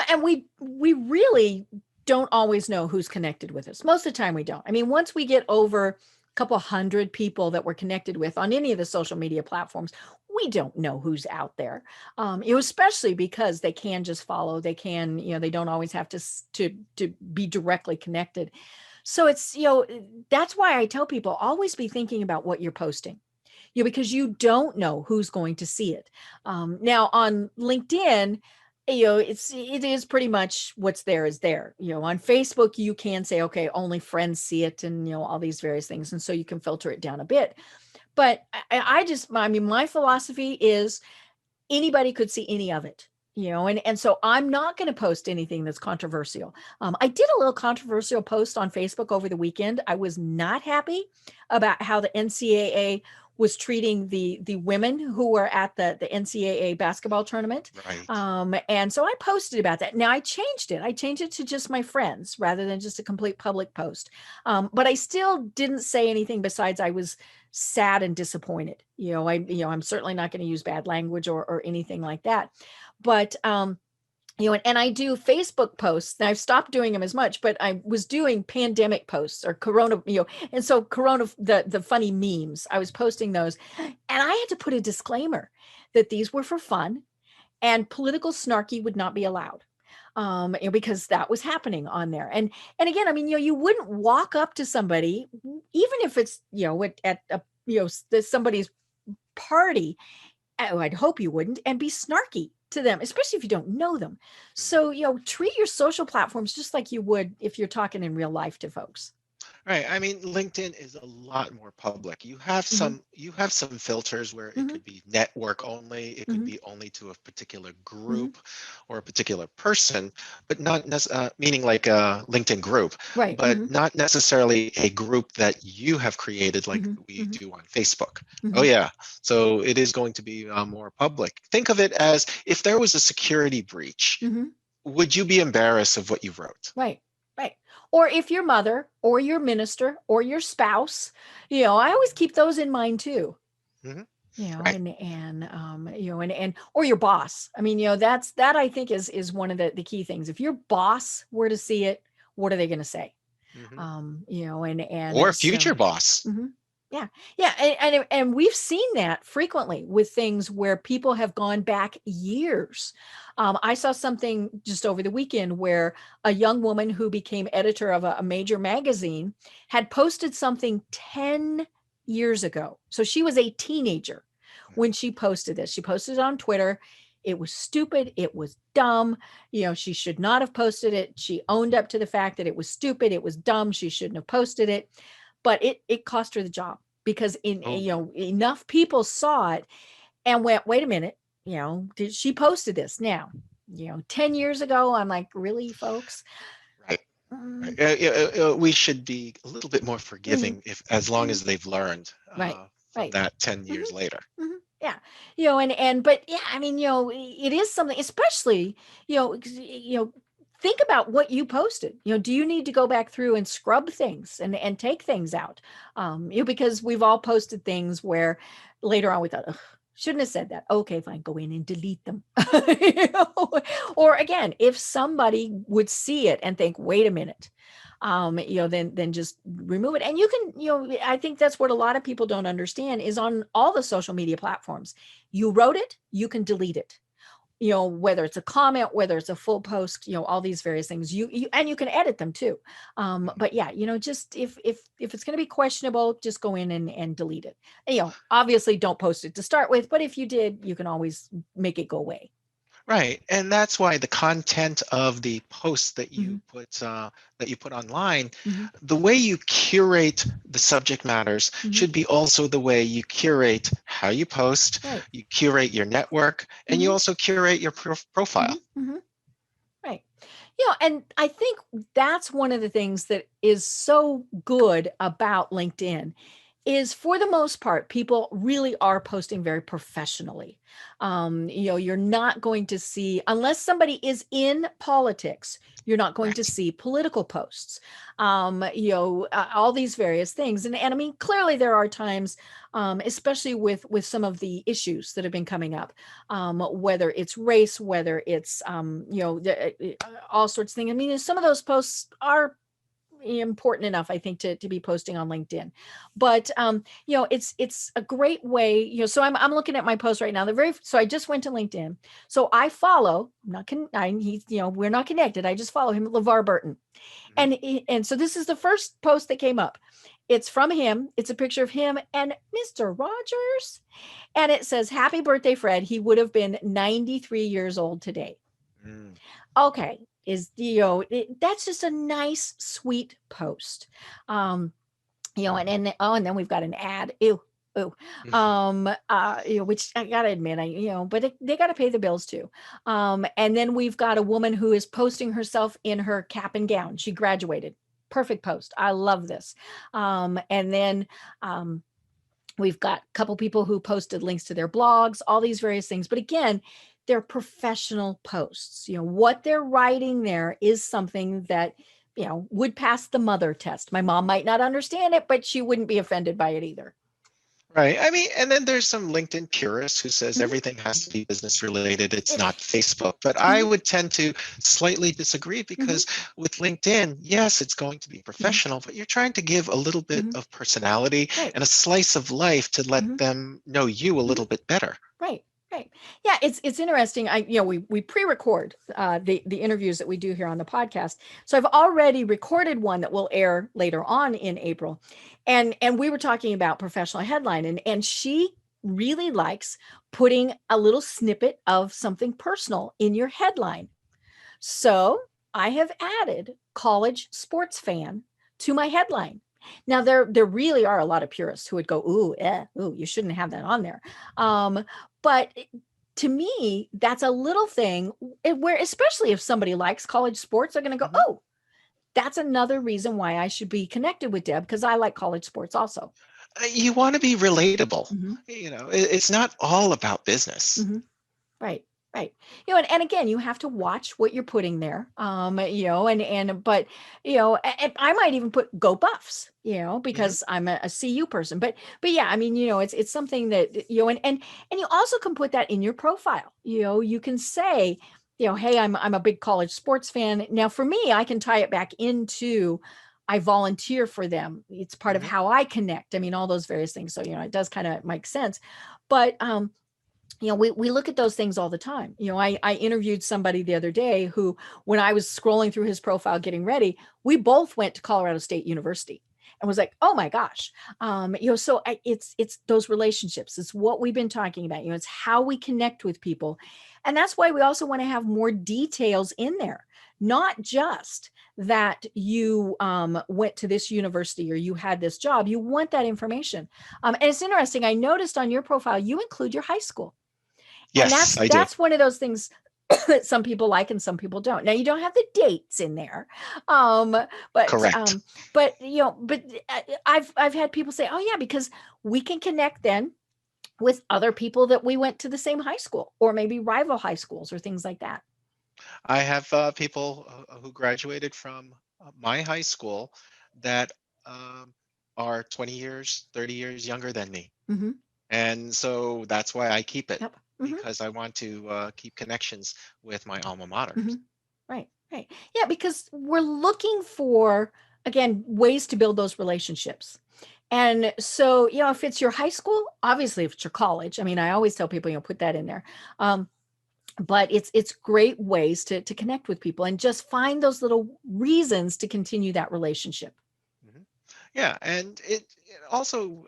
And we really don't always know who's connected with us. Most of the time we don't. I mean, once we get over a couple hundred people that we're connected with on any of the social media platforms, we don't know who's out there. Especially because they can just follow, they can, they don't always have to be directly connected. So it's, that's why I tell people always be thinking about what you're posting. Because you don't know who's going to see it. Now on LinkedIn, it is pretty much what's there is there. On Facebook, you can say, okay, only friends see it, and all these various things, and so you can filter it down a bit. But I mean, my philosophy is anybody could see any of it. And so I'm not going to post anything that's controversial. I did a little controversial post on Facebook over the weekend. I was not happy about how the NCAA was treating the women who were at the NCAA basketball tournament. Right. And so I posted about that. Now I changed it. I changed it to just my friends rather than just a complete public post. But I still didn't say anything besides I was sad and disappointed. I'm certainly not going to use bad language or anything like that. But and I do Facebook posts. And I've stopped doing them as much, but I was doing pandemic posts or Corona, and so Corona, the funny memes, I was posting those, and I had to put a disclaimer that these were for fun and political snarky would not be allowed. Because that was happening on there. And again, I mean, you wouldn't walk up to somebody, even if it's, at a, somebody's party. I'd hope you wouldn't, and be snarky to them, especially if you don't know them. So, treat your social platforms just like you would if you're talking in real life to folks. Right. I mean, LinkedIn is a lot more public. Hmm. You have some filters where it Hmm. could be network only, it could Hmm. be only to a particular Hmm. group or a particular person, but not meaning like a LinkedIn group, Right. Hmm. but not necessarily a group that you have created like Hmm. we Hmm. do on Facebook. Oh Hmm. yeah. So it is going to be more public. Think of it as if there was a security breach, Hmm. would you be embarrassed of what you wrote? Right. Right. Or if your mother or your minister or your spouse, I always keep those in mind too. Hmm. you know Right. and and and or your boss. I mean, that I think is one of the key things. If your boss were to see it, what are they going to say? Hmm. And Or so future boss. mhm. Yeah, yeah, and we've seen that frequently with things where people have gone back years. I saw something just over the weekend where a young woman who became editor of a major magazine had posted something 10 years ago. So she was a teenager when she posted this. She posted it on Twitter. It was stupid. It was dumb. She should not have posted it. She owned up to the fact that it was stupid. It was dumb. She shouldn't have posted it. But it cost her the job because Oh, enough people saw it and went, wait a minute, did she posted this now, 10 years ago. I'm like, really, folks? right. Mm, Right. We should be a little bit more mhm, forgiving if, as long mhm. as they've learned Right, from right. that 10 Mhm, years later. mhm. Yeah, but yeah, I mean, it is something, especially, 'cause, think about what you posted. Do you need to go back through and scrub things and take things out? Because we've all posted things where later on we thought, ugh, shouldn't have said that. Okay, fine, go in and delete them. You know? Or again, if somebody would see it and think, wait a minute, then just remove it. And you can, I think that's what a lot of people don't understand is on all the social media platforms. You wrote it, you can delete it. Whether it's a comment, whether it's a full post, all these various things, and you can edit them too. But yeah, just if it's going to be questionable, just go in and delete it. Obviously don't post it to start with, but if you did, you can always make it go away. Right, and that's why the content of the posts that Mhm. you put online, Mhm. the way you curate the subject matters Mhm. should be also the way you curate how you post, Right. you curate your network, and you Mhm. also curate your profile. Mhm. Mhm. Right. And I think that's one of the things that is so good about LinkedIn is for the most part, people really are posting very professionally. You're not going to see, unless somebody is in politics, you're not going to Right. see political posts, all these various things. And I mean, clearly there are times, especially with some of the issues that have been coming up, whether it's race, whether it's, all sorts of things. I mean, some of those posts are important enough, I think, to be posting on LinkedIn. But it's a great way. So I'm looking at my post right now. So I just went to LinkedIn. So I follow. I'm not he's we're not connected. I just follow him, LeVar Burton, Mhm. and so this is the first post that came up. It's from him. It's a picture of him and Mr. Rogers, and it says, "Happy birthday, Fred. He would have been 93 years old today." Mm. Okay, that's just a nice, sweet post. And then we've got an ad. Ew. Ooh, which I gotta admit, but they gotta pay the bills too. And then we've got a woman who is posting herself in her cap and gown. She graduated. Perfect post. I love this. And then we've got a couple people who posted links to their blogs, all these various things. But again, they're professional posts. What they're writing there is something that, would pass the mother test. My mom might not understand it, but she wouldn't be offended by it either. Right. I mean, and then there's some LinkedIn purists who says Mhm. everything has to be business related. It's It, not Facebook. But I mhm, would tend to slightly disagree mhm, because with LinkedIn, yes, it's going to be mhm, professional, but you're trying to give a little bit mhm. of personality Right. and a slice of life to let Mhm, them know you a mhm. little bit better. Right. Right. Yeah, it's interesting. We pre-record the interviews that we do here on the podcast. So I've already recorded one that will air later on in April. And we were talking about professional headline, and she really likes putting a little snippet of something personal in your headline. So I have added college sports fan to my headline. Now there really are a lot of purists who would go, ooh, you shouldn't have that on there. But to me, that's a little thing where, especially if somebody likes college sports, they're going to go, Mhm. oh, that's another reason why I should be connected with Deb because I like college sports also. You want to be relatable. Hmm. It's not all about business. Hmm. Right. Right. And again, you have to watch what you're putting there. But I might even put go Buffs, Mhm. because I'm a CU person. But yeah, I mean, it's something that, and you also can put that in your profile. You can say, hey, I'm a big college sports fan. Now for me, I can tie it back into I volunteer for them. It's part of Mhm. how I connect. I mean, all those various things. So, it does kind of make sense. But we look at those things all the time. I interviewed somebody the other day who, when I was scrolling through his profile getting ready, we both went to Colorado State University and was like, oh my gosh. So it's those relationships. It's what we've been talking about. It's how we connect with people. And that's why we also want to have more details in there, not just that you went to this university or you had this job. You want that information. And it's interesting. I noticed on your profile, you include your high school. And Yes, that's I do. that's one of those things that some people like and some people don't. Now you don't have the dates in there. Um, but Correct. um, but I've had people say, "Oh yeah, because we can connect then with other people that we went to the same high school or maybe rival high schools or things like that." I have people who graduated from my high school that um, are 20 years, 30 years younger than me. Mhm. And so that's why I keep it, Yep. because I want to keep connections with my alma mater. Right. Right. Yeah, because we're looking for, again, ways to build those relationships. And so, if it's your high school, obviously if it's your college, I mean, I always tell people, put that in there. But it's great ways to connect with people and just find those little reasons to continue that relationship. Mhm. Yeah, and it also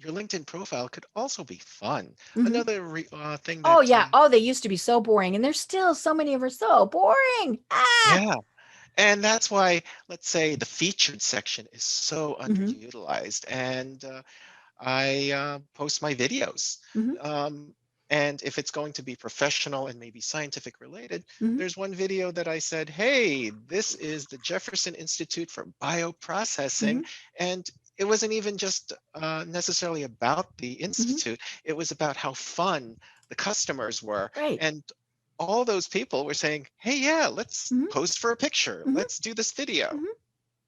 your LinkedIn profile could also be fun. Mhm. Another thing Oh that yeah. Oh, they used to be so boring, and there's still so many of them so boring. Ah. yeah, and that's why, let's say, the featured section is so Hmm. underutilized. And I post my videos. Hmm. Um, and if it's going to be professional and maybe scientific related, Hmm. there's one video that I said, hey, this is the Jefferson Institute for Bioprocessing. Hmm. And it wasn't even just necessarily about the Hmm. institute, it was about how fun the customers were. Right. And all those people were saying, hey, yeah, let's Hmm. pose for a picture, Hmm. let's do this video. Hmm. Yep.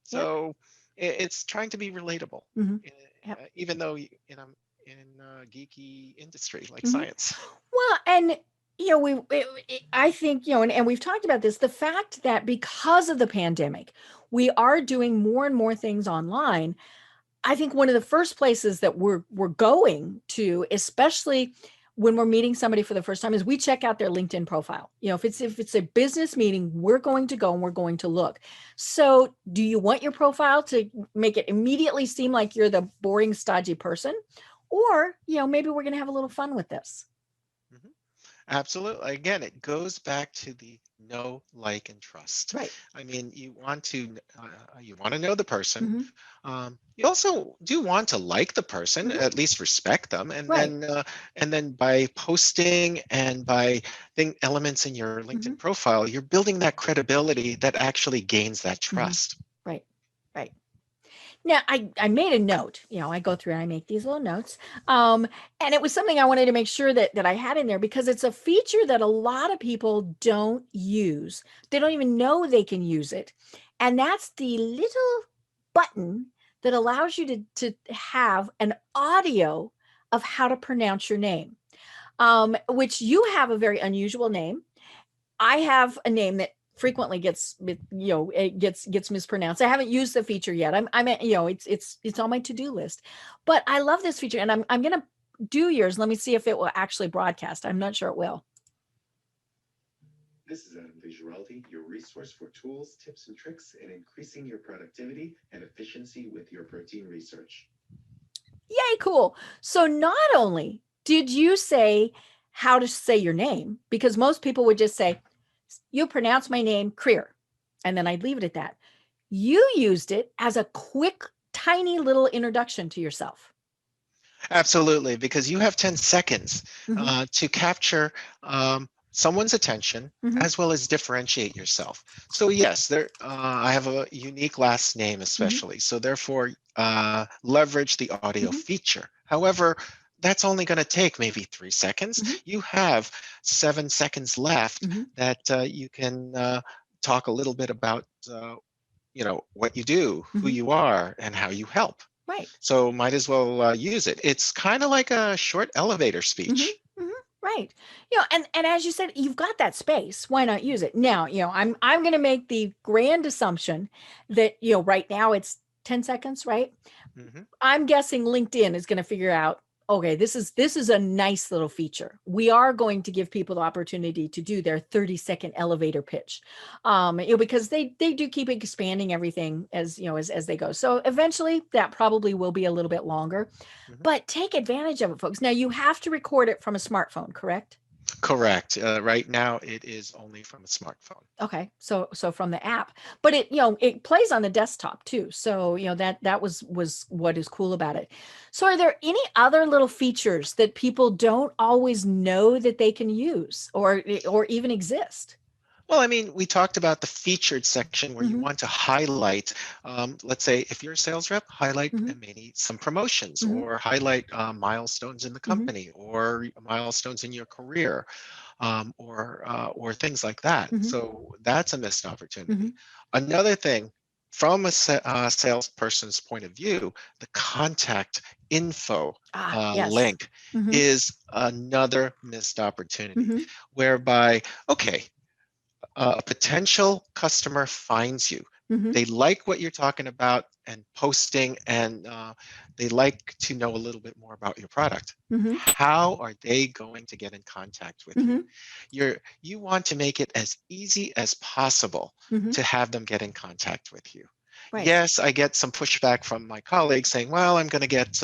So it's trying to be relatable, Hmm. Yep. even though in a geeky industry like Hmm. science. Well, and I think, and we've talked about this, the fact that because of the pandemic, we are doing more and more things online. I think one of the first places that we're going to, especially when we're meeting somebody for the first time, is we check out their LinkedIn profile. If it's a business meeting, we're going to go and we're going to look. So, do you want your profile to make it immediately seem like you're the boring, stodgy person, or maybe we're going to have a little fun with this? Mhm. Absolutely. Again, it goes back to the know, like, and trust. Right. I mean, you want to know the person. Hmm. You also do want to like the person, Hmm. at least respect them, Right. and then by posting and by elements in your Hmm. LinkedIn profile, you're building that credibility that actually gains that Hmm. trust. Right. Right. Now, I made a note. I go through and I make these little notes. Um, and it was something I wanted to make sure that I had in there because it's a feature that a lot of people don't use. They don't even know they can use it. And that's the little button that allows you to have an audio of how to pronounce your name. Which you have a very unusual name. I have a name that frequently gets mispronounced. I haven't used the feature yet. It's on my to-do list. But I love this feature and I'm going to do yours. Let me see if it will actually broadcast. I'm not sure it will. This is Ligeralde, your resource for tools, tips, and tricks in increasing your productivity and efficiency with your protein research. Yay, cool. So not only did you say how to say your name, because most people would just say, you pronounce my name, Creer, and then I'd leave it at that. You used it as a quick, tiny little introduction to yourself. Absolutely, because you have 10 seconds Hmm. to capture someone's attention Hmm. as well as differentiate yourself. So yes, I have a unique last name, Hmm. especially. So therefore, leverage the audio Hmm. feature. However, that's only going to take maybe 3 seconds. Hmm. You have 7 seconds left Hmm. that you can talk a little bit about, what you do, who Hmm. you are, and how you help. Right. So might as well use it. It's kind of like a short elevator Hmm. speech. Hmm. Right. And as you said, you've got that space. Why not use it? Now, I'm going to make the grand assumption that, right now it's 10 seconds, right? Hmm. I'm guessing LinkedIn is going to figure out, okay, this is a nice little feature. We are going to give people the opportunity to do their 30-second elevator pitch. Because they do keep expanding everything as they go. So eventually that probably will be a little bit longer, Hmm. but take advantage of it, folks. Now you have to record it from a smartphone, correct? Correct. Right now, it is only from a smartphone. Okay, so from the app, but it plays on the desktop too. So that was what is cool about it. So are there any other little features that people don't always know that they can use or even exist? Well, I mean, we talked about the featured section where you Hmm. want to highlight, let's say, if you're a sales rep, highlight Hmm. maybe some promotions Hmm. or highlight milestones in the Hmm. company or milestones in your career, or things like that. Hmm. So that's a missed Hmm. opportunity. Another thing from a salesperson's point of view, the contact info Yes. link Mm-hmm. is another missed opportunity, Mm-hmm. whereby, okay, a potential customer finds you. Mm-hmm. They like what you're talking about and posting, and they like to know a little bit more about your product. Mm-hmm. How are they going to get in contact with you? Mm-hmm. You want to make it as easy as possible Mm-hmm. to have them get in contact with you. Right. Yes, I get some pushback from my colleagues saying, well, I'm going to get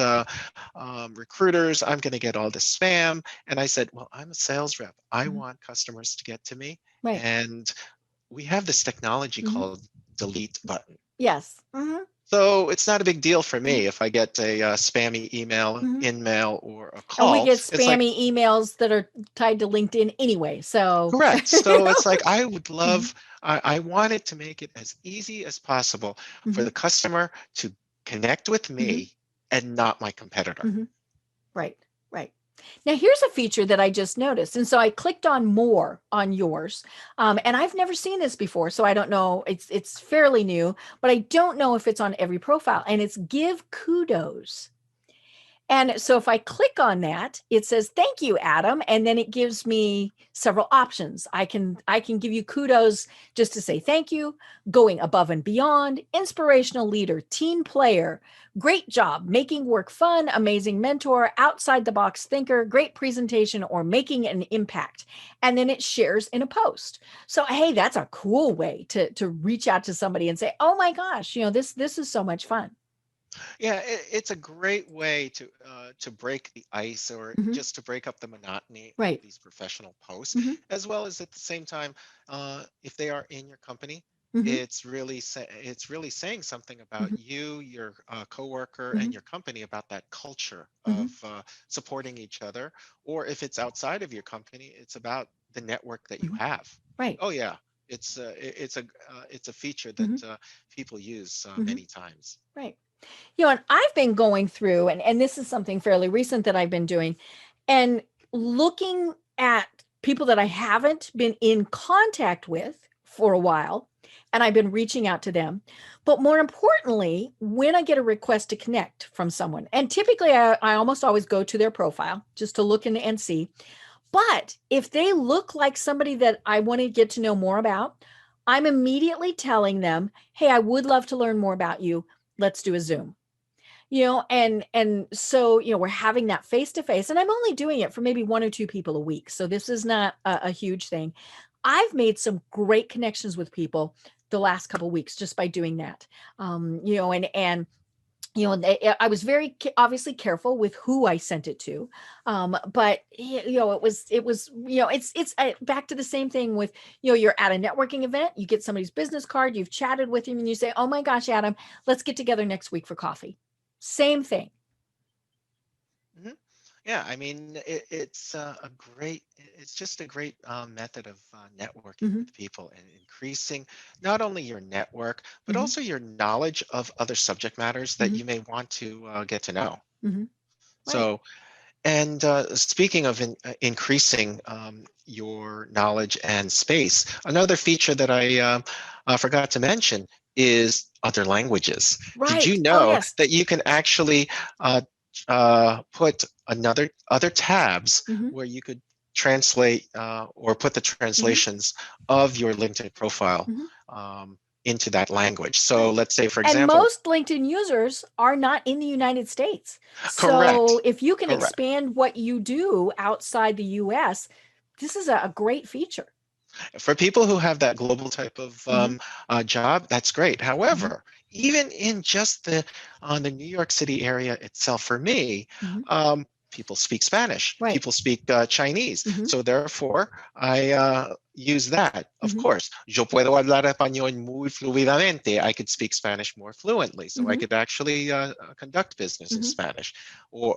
recruiters, I'm going to get all this spam. And I said, well, I'm a sales rep. I Mm-hmm. want customers to get to me. Right. And we have this technology Mm-hmm. called delete button. Yes. Mm-hmm. So it's not a big deal for Mm-hmm. me if I get a spammy email, Mm-hmm. in mail, or a And we call. get It's like, spammy emails that are tied to LinkedIn anyway. So, correct. you So know. it's like, I would Mm-hmm. love, I wanted to make it as easy as possible for Mm-hmm. the customer to connect with Mm-hmm. me and not my competitor. Mm-hmm. Right. Right. Now, here's a feature that I just noticed. And so I clicked on more on yours. And I've never seen this before. So I don't know. It's fairly new, but I don't know if it's on every profile. And it's give kudos. And so if I click on that, it says, thank you, Adam. And then it gives me several options. I can give you kudos just to say thank you, going above and beyond, inspirational leader, team player, great job, making work fun, amazing mentor, outside the box thinker, great presentation, or making an impact. And then it shares in a post. So, hey, that's a cool way to reach out to somebody and say, oh my gosh, this is so much fun. Yeah, it's a great way to break the ice, or Mhm. just to break up the monotony of Right. these professional posts, Mhm. as well as at the same time, if they are in your company, Mhm. it's really saying something about Mhm. you, your coworker, and Mhm. your company, about that culture Mhm. of supporting each other. Or if it's outside of your company, it's about the network that you Mhm. have. Right. Oh yeah, it's a feature Mhm. that people use Mhm. many times. Right. And I've been going through, and this is something fairly recent that I've been doing, and looking at people that I haven't been in contact with for a while, and I've been reaching out to them. But more importantly, when I get a request to connect from someone, and typically I almost always go to their profile just to look and see. But if they look like somebody that I want to get to know more about, I'm immediately telling them, hey, I would love to learn more about you. Let's do a Zoom. And so we're having that face to face, and I'm only doing it for maybe one or two people a week, so this is not a huge thing. I've made some great connections with people the last couple of weeks just by doing that. And I was very obviously careful with who I sent it to, but it was it's back to the same thing with you're at a networking event, you get somebody's business card, you've chatted with him, and you say, oh my gosh, Adam, let's get together next week for coffee. Same thing. Mhm. Yeah, I mean, it's just a great method of networking Hmm. with people, and increasing not only your network, but Hmm. also your knowledge of other subject matters that Hmm. you may want to get to know. Hmm. Right. So, and speaking of increasing your knowledge and space, another feature that I forgot to mention is other languages. Did you Right. Oh know yes. that you can actually uh, put other tabs Hmm. where you could translate or put the Hmm. translations of your LinkedIn profile Hmm. into that language? So Right. let's say, for And example, most LinkedIn users are not in the United States. So correct, if you can correct. expand what you do outside the US, this is a great feature. For people who have that global type of Hmm. job, that's great. Hmm. However, even in just the New York City area itself, for me, Hmm. people speak Spanish, Right. people speak Chinese. Hmm. So therefore, I use that. Of Hmm. course, yo puedo hablar español muy fluidamente. I could speak Spanish more fluently, so I Hmm. could actually conduct business in Hmm. Spanish.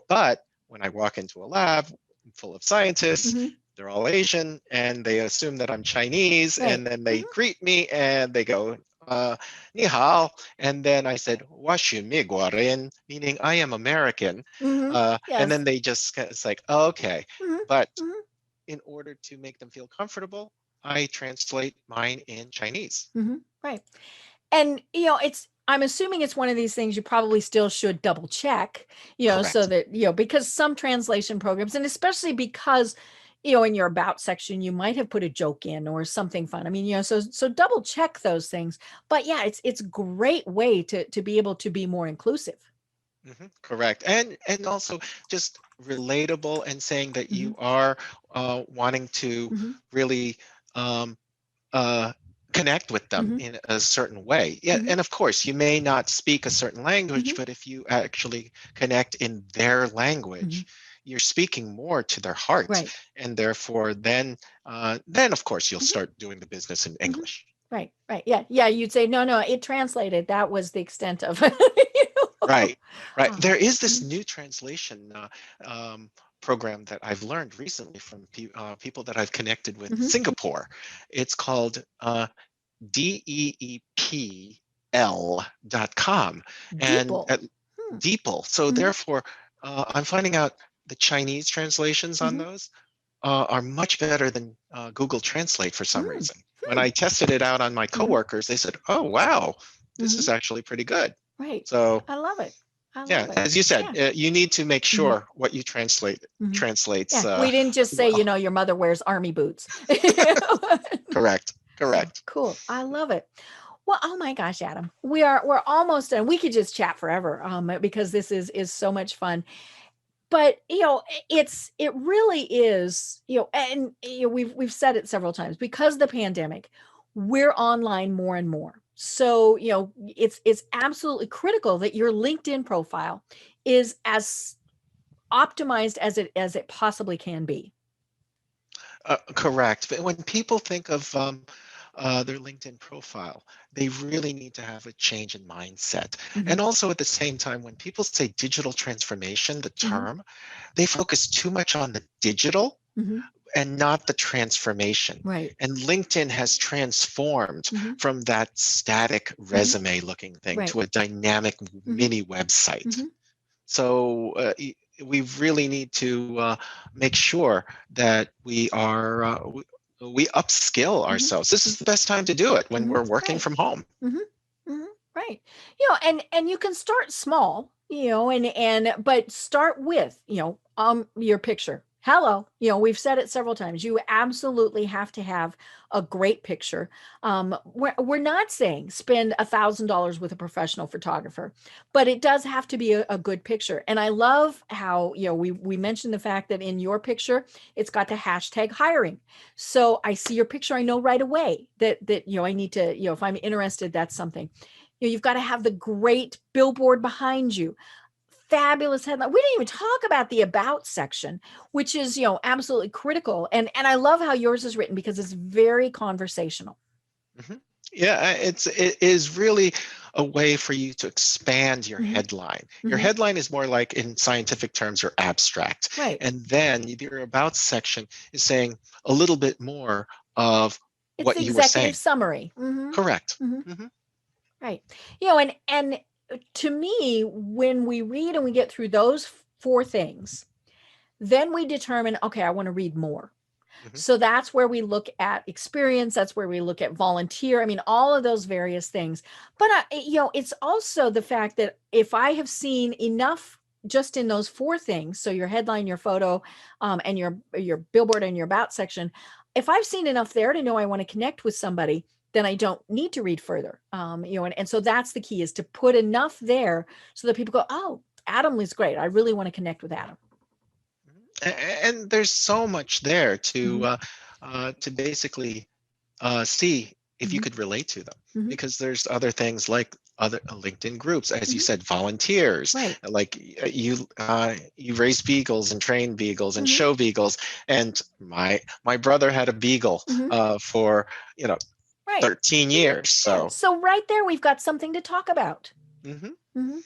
But when I walk into a lab full of scientists, Hmm. they're all Asian, and they assume that I'm Chinese, Right. and then they Hmm. greet me and they go, ni hao. And then I said, washu mi guarin, meaning I am American. Hmm. And Yes. then they just, it's like, oh, okay. Hmm. But Hmm. in order to make them feel comfortable, I translate mine in Chinese. Hmm. Right. And I'm assuming it's one of these things you probably still should double check, so Correct. that, because some translation programs, and especially because, in your about section, you might have put a joke in or something fun. I mean, so double check those things. But yeah, it's a great way to be able to be more inclusive. Correct. And also just relatable, and saying that Hmm. you are wanting to Hmm. really um, uh, connect with them Hmm. in a certain way. Yeah, Hmm. and of course, you may not speak a certain language, Hmm. but if you actually connect in their Hmm. language, you're speaking more to their heart, Right. and therefore, then of course, you'll Hmm. start doing the business in Hmm. English. Right. Right. Yeah. Yeah. You'd say, no, it translated. That was the extent of Right, right. Oh. There is this Mhm. new translation program that I've learned recently from people that I've connected with in Mhm. Singapore. It's called DEEPL.com, and Deeple. Hmm. DeepL. So Mhm. therefore, I'm finding out the Chinese translations on Mhm. those are much better than Google Translate for some Mm. reason. When Hmm. I tested it out on my Mhm. coworkers, they said, "Oh, wow, this is Mhm. actually pretty good." Right. So I love it. I yeah, love it. as you said, Yeah. you need to make Mhm. sure what you Mhm. translates Yeah. We didn't just say, well. your mother wears army boots. Correct, Oh, correct. cool. I love it. Well, oh my gosh, Adam, we're almost done. We could just chat forever, because this is so much fun. But it really is, and we've said it several times, because of the pandemic, we're online more and more. So it's absolutely critical that your LinkedIn profile is as optimized as it possibly can be. Correct. But when people think of their LinkedIn profile, they really need to have a change in mindset. Hmm. And also at the same time, when people say digital transformation, the Hmm. term, they focus too much on the digital Hmm. and not the transformation. Right. And LinkedIn has transformed Hmm. from that static Hmm. resume looking thing Right. to a dynamic Hmm. mini website. Hmm. So we really need to make sure that we upskill Hmm. ourselves. This is the best time to do it when Hmm. we're working Right. from home. Hmm. Hmm. Right. And you can start small, but start with, your picture. Hello. We've said it several times. You absolutely have to have a great picture. We're not saying spend $1,000 with a professional photographer, but it does have to be a good picture. And I love how, we mentioned the fact that in your picture, it's got the hashtag hiring. So I see your picture, I know right away that I need to, if I'm interested, that's something. You've got to have the great billboard behind you, fabulous headline. We didn't even talk about the about section, which is, absolutely critical. And I love how yours is written because it's very conversational. Mhm. Yeah, it is really a way for you to expand your Hmm. headline. Your Hmm. headline is more like, in scientific terms, your abstract, Right. and then your about section is saying a little bit more of It's what the you were executive saying. summary. Hmm. Correct. Hmm. Hmm. Right. And to me, when we read and we get through those four things, then we determine, okay, I want to read more. Hmm. So that's where we look at experience. That's where we look at volunteer. I mean, all of those various things. But, it's also the fact that if I have seen enough just in those four things, so your headline, your photo, and your billboard and your about section, if I've seen enough there to know I want to connect with somebody, then I don't need to read further. And so that's the key, is to put enough there so that people go, oh, Adam was great. I really want to connect with Adam. And there's so much there Hmm. to basically see if you Hmm. could relate to them, Hmm. because there's other things like other LinkedIn groups, as you Hmm. said, volunteers, Right. like you raise beagles and train beagles and Hmm. show beagles, and my brother had a beagle Hmm. for you know Right. 13 Hmm. years. Yeah. So So right there, we've got something to talk about. mhm, Hmm.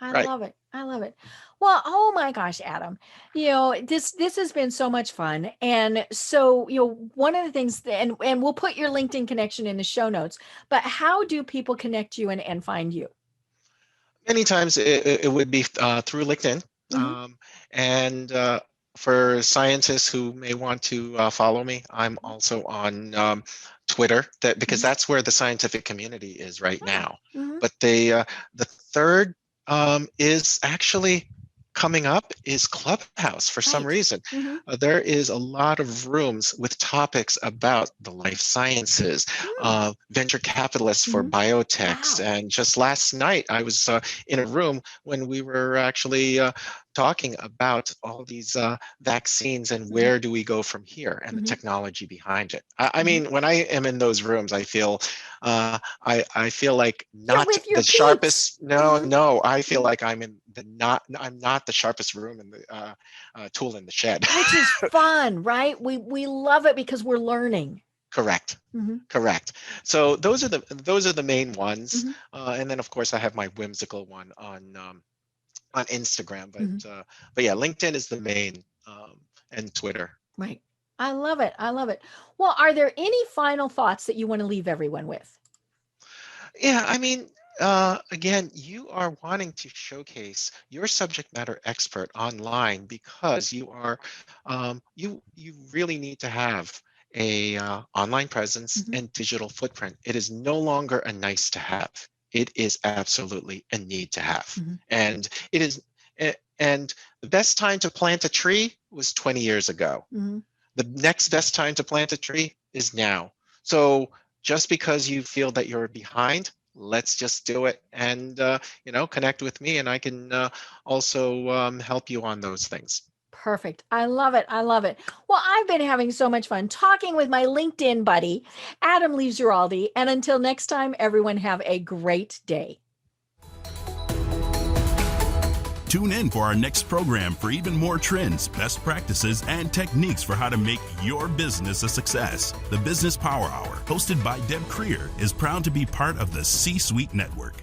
I right. love it. I love it. Well, oh my gosh, Adam, this has been so much fun. And so, one of the things, and we'll put your LinkedIn connection in the show notes, but how do people connect you and find you? Many times it would be through LinkedIn, Hmm. and for scientists who may want to follow me, I'm also on Twitter, because that's where the scientific community is right now. But the third is actually coming up is Clubhouse for some Right. reason. There is a lot of rooms with topics about the life sciences, venture capitalists for biotechs. Wow. And just last night, I was in a room when we were actually talking about all these vaccines and where do we go from here and the technology behind it. I mean, when I am in those rooms, I feel I feel like not with your the peeps. sharpest. No, I feel like I'm not the sharpest room in the tool in the shed. Which is fun, right? We love it because we're learning. Correct. Correct. So those are the main ones, and then of course I have my whimsical one on Instagram, but yeah, LinkedIn is the main, and Twitter. Right. I love it. I love it. Well, are there any final thoughts that you want to leave everyone with? Yeah, I mean, again, you are wanting to showcase your subject matter expert online because you are, you really need to have a online presence and digital footprint. It is no longer a nice to have. It is absolutely a need to have. And it is, and the best time to plant a tree was 20 years ago. The next best time to plant a tree is now. So just because you feel that you're behind, let's just do it and, connect with me, and I can also help you on those things. Perfect. I love it. I love it. Well, I've been having so much fun talking with my LinkedIn buddy, Adam Ligeralde. And until next time, everyone have a great day. Tune in for our next program for even more trends, best practices, and techniques for how to make your business a success. The Business Power Hour, hosted by Deb Creer, is proud to be part of the C-Suite Network.